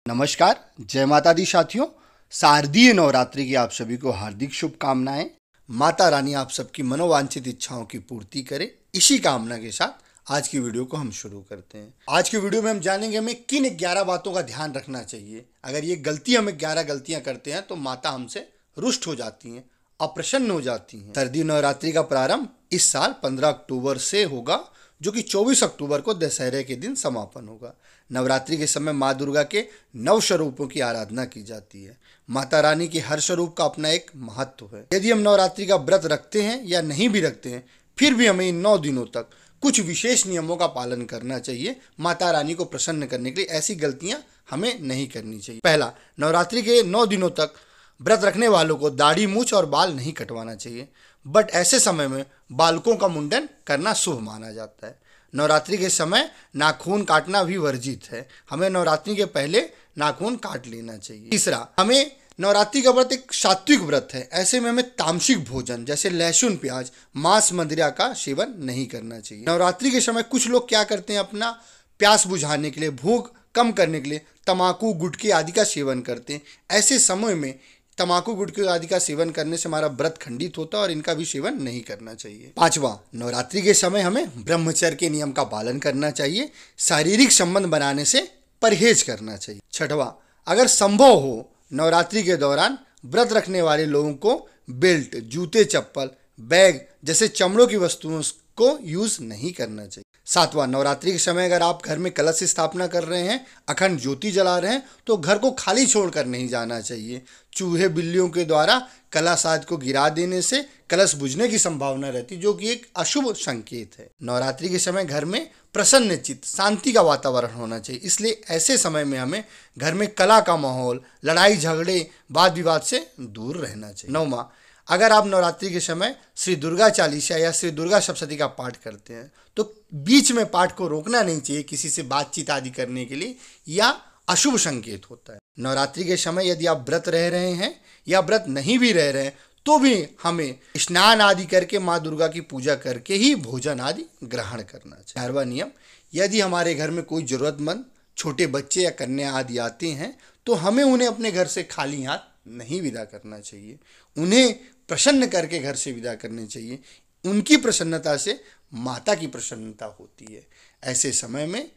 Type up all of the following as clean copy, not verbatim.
नमस्कार, जय माता दी साथियों। शारदीय नवरात्रि की आप सभी को हार्दिक शुभकामनाएं। माता रानी आप सबकी मनोवांछित इच्छाओं की पूर्ति करे, इसी कामना के साथ आज की वीडियो को हम शुरू करते हैं। आज की वीडियो में हम जानेंगे हमें किन 11 बातों का ध्यान रखना चाहिए। अगर ये गलती हम 11 गलतियां करते हैं तो माता हमसे रुष्ट हो जाती हैं, अप्रसन्न हो जाती हैं। शारदीय नवरात्रि का प्रारंभ इस साल 15 अक्टूबर से होगा, जो कि 24 अक्टूबर को दशहरे के दिन समापन होगा। नवरात्रि के समय माँ दुर्गा के 9 स्वरूपों की आराधना की जाती है। माता रानी के हर स्वरूप का अपना एक महत्व है। यदि हम नवरात्रि का व्रत रखते हैं या नहीं भी रखते हैं, फिर भी हमें इन 9 दिनों तक कुछ विशेष नियमों का पालन करना चाहिए। माता रानी को प्रसन्न करने के लिए ऐसी गलतियां हमें नहीं करनी चाहिए। पहला, नवरात्रि के 9 दिनों तक व्रत रखने वालों को दाढ़ी, मूछ और बाल नहीं कटवाना चाहिए। बट ऐसे समय में बालकों का मुंडन करना शुभ माना जाता है। नवरात्रि के समय नाखून काटना भी वर्जित है। हमें नवरात्रि के पहले नाखून काट लेना चाहिए। तीसरा, हमें नवरात्रि का व्रत एक सात्विक व्रत है। ऐसे में हमें तामसिक भोजन जैसे लहसुन, प्याज, मांस, मदिरा का सेवन नहीं करना चाहिए। नवरात्रि के समय कुछ लोग क्या करते हैं, अपना प्यास बुझाने के लिए, भूख कम करने के लिए तंबाकू, गुटखे आदि का सेवन करते हैं। ऐसे समय में तंबाकू, गुटखे आदि का सेवन करने से हमारा व्रत खंडित होता है और इनका भी सेवन नहीं करना चाहिए। पांचवा, नवरात्रि के समय हमें ब्रह्मचर्य के नियम का पालन करना चाहिए। शारीरिक संबंध बनाने से परहेज करना चाहिए। छठवां, अगर संभव हो नवरात्रि के दौरान व्रत रखने वाले लोगों को बेल्ट, जूते, चप्पल, बैग जैसे चमड़ों की वस्तुओं को यूज नहीं करना चाहिए। सातवां, नवरात्रि के समय अगर आप घर में कलश स्थापना कर रहे हैं, अखंड ज्योति जला रहे हैं, तो घर को खाली छोड़कर नहीं जाना चाहिए। चूहे, बिल्लियों के द्वारा कलश आदि को गिरा देने से कलश बुझने की संभावना रहती, जो कि एक अशुभ संकेत है। नवरात्रि के समय घर में प्रसन्न चित्त, शांति का वातावरण होना चाहिए। इसलिए ऐसे समय में हमें घर में कला का माहौल, लड़ाई झगड़े, वाद विवाद से दूर रहना चाहिए। नौवां, अगर आप नवरात्रि के समय श्री दुर्गा चालीसा या श्री दुर्गा सप्तशती का पाठ करते हैं तो बीच में पाठ को रोकना नहीं चाहिए किसी से बातचीत आदि करने के लिए, या अशुभ संकेत होता है। नवरात्रि के समय यदि आप व्रत रह रहे हैं या व्रत नहीं भी रह रहे हैं तो भी हमें स्नान आदि करके माँ दुर्गा की पूजा करके ही भोजन आदि ग्रहण करना चाहिए। 11वां नियम, यदि हमारे घर में कोई जरूरतमंद छोटे बच्चे या कन्या आदि आते हैं तो हमें उन्हें अपने घर से खाली हाथ नहीं विदा करना चाहिए। उन्हें प्रसन्न करके घर से विदा करने चाहिए। उनकी प्रसन्नता से माता की प्रसन्नता होती है। ऐसे समय में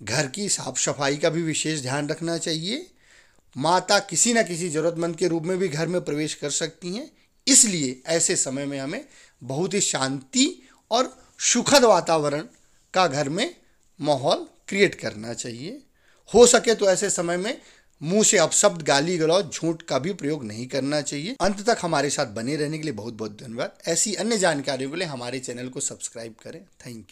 घर की साफ सफाई का भी विशेष ध्यान रखना चाहिए। माता किसी न किसी जरूरतमंद के रूप में भी घर में प्रवेश कर सकती हैं, इसलिए ऐसे समय में हमें बहुत ही शांति और सुखद वातावरण का घर में माहौल क्रिएट करना चाहिए। हो सके तो ऐसे समय में मुंह से अपशब्द, गाली गलौज, झूठ का भी प्रयोग नहीं करना चाहिए। अंत तक हमारे साथ बने रहने के लिए बहुत बहुत धन्यवाद। ऐसी अन्य जानकारियों के लिए हमारे चैनल को सब्सक्राइब करें। Thank you.